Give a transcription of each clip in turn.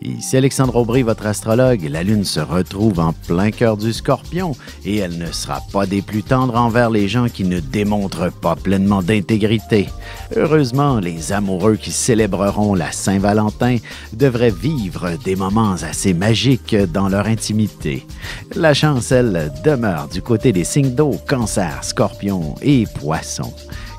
Ici Alexandre Aubry, votre astrologue. La Lune se retrouve en plein cœur du Scorpion et elle ne sera pas des plus tendres envers les gens qui ne démontrent pas pleinement d'intégrité. Heureusement, les amoureux qui célébreront la Saint-Valentin devraient vivre des moments assez magiques dans leur intimité. La chance, elle, demeure du côté des signes d'eau, Cancer, Scorpion et Poissons.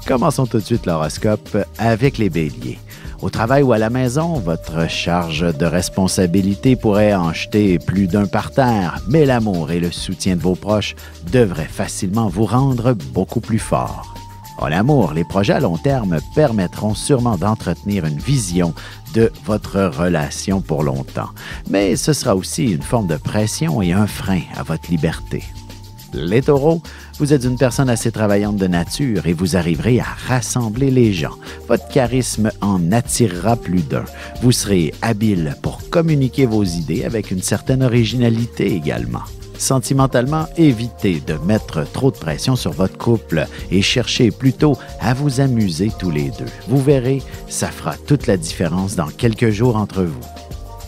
Commençons tout de suite l'horoscope avec les Béliers. Au travail ou à la maison, votre charge de responsabilité pourrait en jeter plus d'un par terre, mais l'amour et le soutien de vos proches devraient facilement vous rendre beaucoup plus fort. En amour, les projets à long terme permettront sûrement d'entretenir une vision de votre relation pour longtemps, mais ce sera aussi une forme de pression et un frein à votre liberté. Les Taureaux, vous êtes une personne assez travaillante de nature et vous arriverez à rassembler les gens. Votre charisme en attirera plus d'un. Vous serez habile pour communiquer vos idées avec une certaine originalité également. Sentimentalement, évitez de mettre trop de pression sur votre couple et cherchez plutôt à vous amuser tous les deux. Vous verrez, ça fera toute la différence dans quelques jours entre vous.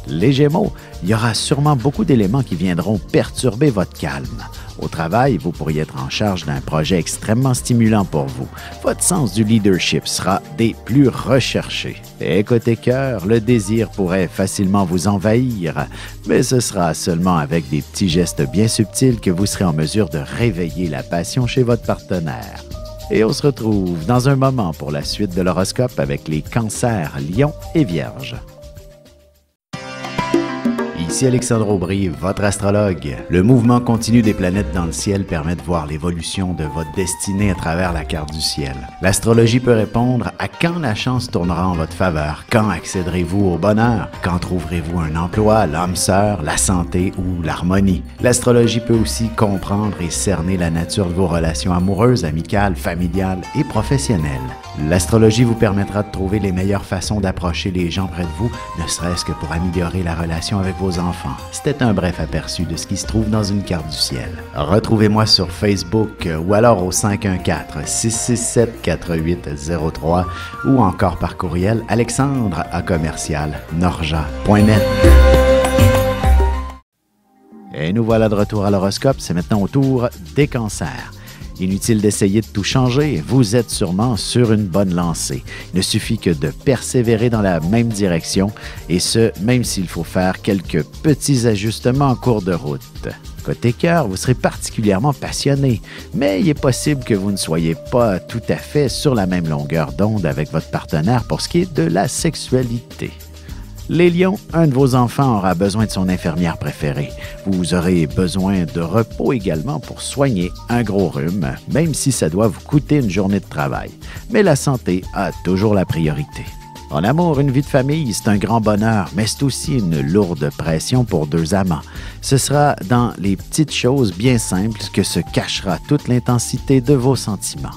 Les Gémeaux, il y aura sûrement beaucoup d'éléments qui viendront perturber votre calme. Au travail, vous pourriez être en charge d'un projet extrêmement stimulant pour vous. Votre sens du leadership sera des plus recherchés. Et côté cœur, le désir pourrait facilement vous envahir, mais ce sera seulement avec des petits gestes bien subtils que vous serez en mesure de réveiller la passion chez votre partenaire. Et on se retrouve dans un moment pour la suite de l'horoscope avec les Cancers, Lions et Vierges. Ici Alexandre Aubry, votre astrologue. Le mouvement continu des planètes dans le ciel permet de voir l'évolution de votre destinée à travers la carte du ciel. L'astrologie peut répondre à quand la chance tournera en votre faveur, quand accéderez-vous au bonheur, quand trouverez-vous un emploi, l'âme sœur, la santé ou l'harmonie. L'astrologie peut aussi comprendre et cerner la nature de vos relations amoureuses, amicales, familiales et professionnelles. L'astrologie vous permettra de trouver les meilleures façons d'approcher les gens près de vous, ne serait-ce que pour améliorer la relation avec vos enfants. C'était un bref aperçu de ce qui se trouve dans une carte du ciel. Retrouvez-moi sur Facebook ou alors au 514-667-4803 ou encore par courriel alexandre@norja.net. Et nous voilà de retour à l'horoscope. C'est maintenant au tour des Cancers. Inutile d'essayer de tout changer, vous êtes sûrement sur une bonne lancée. Il ne suffit que de persévérer dans la même direction, et ce, même s'il faut faire quelques petits ajustements en cours de route. Côté cœur, vous serez particulièrement passionné, mais il est possible que vous ne soyez pas tout à fait sur la même longueur d'onde avec votre partenaire pour ce qui est de la sexualité. Les Lions, un de vos enfants aura besoin de son infirmière préférée. Vous aurez besoin de repos également pour soigner un gros rhume, même si ça doit vous coûter une journée de travail. Mais la santé a toujours la priorité. En amour, une vie de famille, c'est un grand bonheur, mais c'est aussi une lourde pression pour deux amants. Ce sera dans les petites choses bien simples que se cachera toute l'intensité de vos sentiments.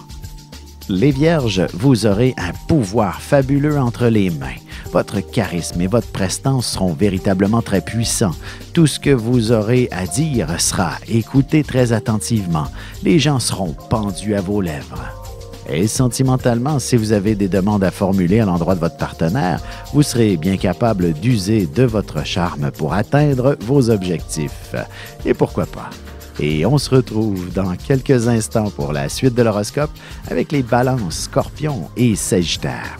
Les Vierges, vous aurez un pouvoir fabuleux entre les mains. Votre charisme et votre prestance seront véritablement très puissants. Tout ce que vous aurez à dire sera écouté très attentivement. Les gens seront pendus à vos lèvres. Et sentimentalement, si vous avez des demandes à formuler à l'endroit de votre partenaire, vous serez bien capable d'user de votre charme pour atteindre vos objectifs. Et pourquoi pas? Et on se retrouve dans quelques instants pour la suite de l'horoscope avec les Balances, Scorpions et Sagittaires.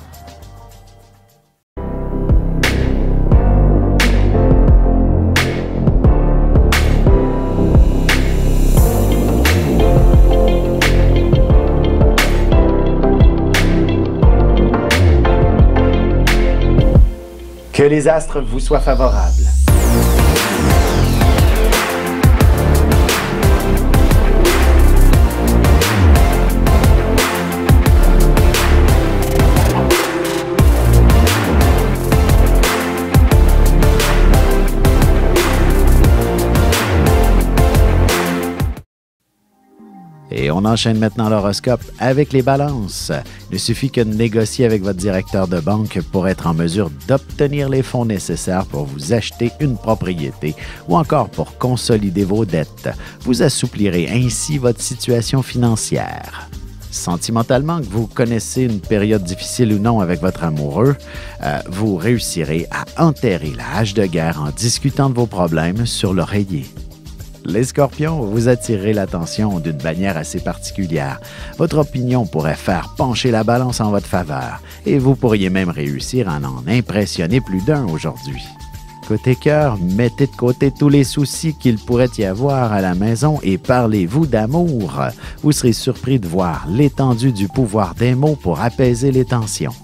Que les astres vous soient favorables. Et on enchaîne maintenant l'horoscope avec les Balances. Il suffit que de négocier avec votre directeur de banque pour être en mesure d'obtenir les fonds nécessaires pour vous acheter une propriété ou encore pour consolider vos dettes. Vous assouplirez ainsi votre situation financière. Sentimentalement, que vous connaissez une période difficile ou non avec votre amoureux, vous réussirez à enterrer la hache de guerre en discutant de vos problèmes sur l'oreiller. Les Scorpions, vous attirerez l'attention d'une manière assez particulière. Votre opinion pourrait faire pencher la balance en votre faveur et vous pourriez même réussir à en impressionner plus d'un aujourd'hui. Côté cœur, mettez de côté tous les soucis qu'il pourrait y avoir à la maison et parlez-vous d'amour. Vous serez surpris de voir l'étendue du pouvoir des mots pour apaiser les tensions.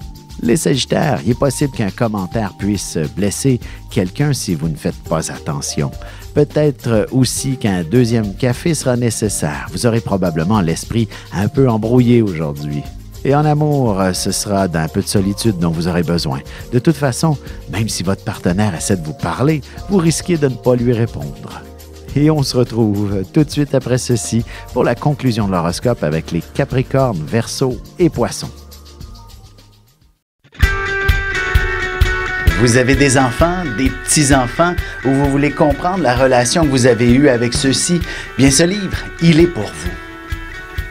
Les Sagittaires, il est possible qu'un commentaire puisse blesser quelqu'un si vous ne faites pas attention. Peut-être aussi qu'un deuxième café sera nécessaire. Vous aurez probablement l'esprit un peu embrouillé aujourd'hui. Et en amour, ce sera d'un peu de solitude dont vous aurez besoin. De toute façon, même si votre partenaire essaie de vous parler, vous risquez de ne pas lui répondre. Et on se retrouve tout de suite après ceci pour la conclusion de l'horoscope avec les Capricornes, Verseaux et Poissons. Vous avez des enfants, des petits-enfants, ou vous voulez comprendre la relation que vous avez eue avec ceux-ci? Bien, ce livre, il est pour vous.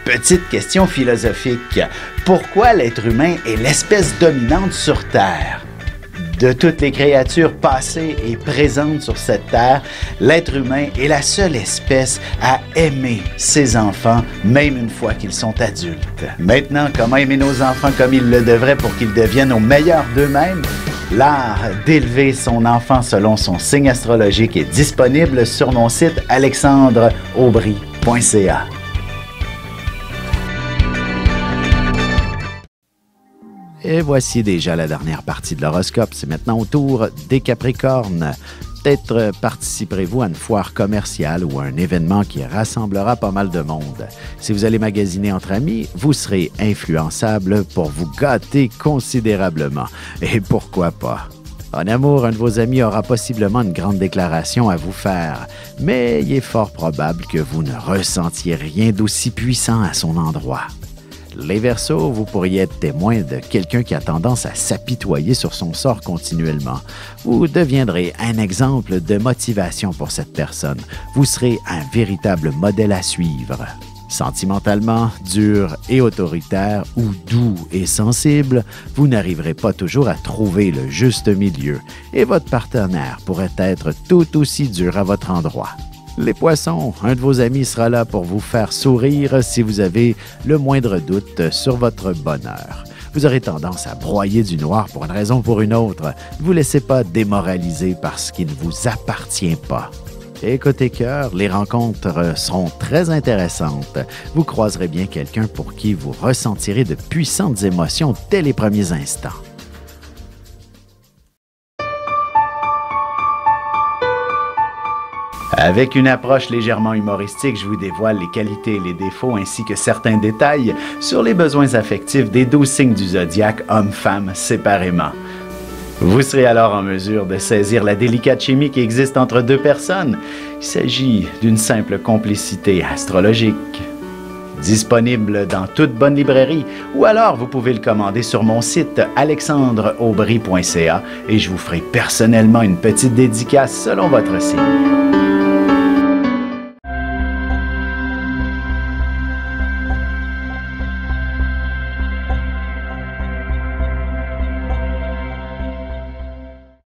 Petite question philosophique. Pourquoi l'être humain est l'espèce dominante sur Terre? De toutes les créatures passées et présentes sur cette Terre, l'être humain est la seule espèce à aimer ses enfants, même une fois qu'ils sont adultes. Maintenant, comment aimer nos enfants comme ils le devraient pour qu'ils deviennent au meilleur d'eux-mêmes? L'art d'élever son enfant selon son signe astrologique est disponible sur mon site alexandreaubry.ca. Et voici déjà la dernière partie de l'horoscope. C'est maintenant au tour des Capricornes. Peut-être participerez-vous à une foire commerciale ou à un événement qui rassemblera pas mal de monde. Si vous allez magasiner entre amis, vous serez influençable pour vous gâter considérablement. Et pourquoi pas? En amour, un de vos amis aura possiblement une grande déclaration à vous faire, mais il est fort probable que vous ne ressentiez rien d'aussi puissant à son endroit. Les Verseaux, vous pourriez être témoin de quelqu'un qui a tendance à s'apitoyer sur son sort continuellement. Vous deviendrez un exemple de motivation pour cette personne. Vous serez un véritable modèle à suivre. Sentimentalement, dur et autoritaire ou doux et sensible, vous n'arriverez pas toujours à trouver le juste milieu et votre partenaire pourrait être tout aussi dur à votre endroit. Les Poissons, un de vos amis sera là pour vous faire sourire si vous avez le moindre doute sur votre bonheur. Vous aurez tendance à broyer du noir pour une raison ou pour une autre. Ne vous laissez pas démoraliser parce qu'il ne vous appartient pas. Et côté cœur, les rencontres seront très intéressantes. Vous croiserez bien quelqu'un pour qui vous ressentirez de puissantes émotions dès les premiers instants. Avec une approche légèrement humoristique, je vous dévoile les qualités et les défauts ainsi que certains détails sur les besoins affectifs des 12 signes du zodiaque, hommes-femmes séparément. Vous serez alors en mesure de saisir la délicate chimie qui existe entre deux personnes. Il s'agit d'une simple complicité astrologique. Disponible dans toute bonne librairie ou alors vous pouvez le commander sur mon site alexandreaubry.ca et je vous ferai personnellement une petite dédicace selon votre signe.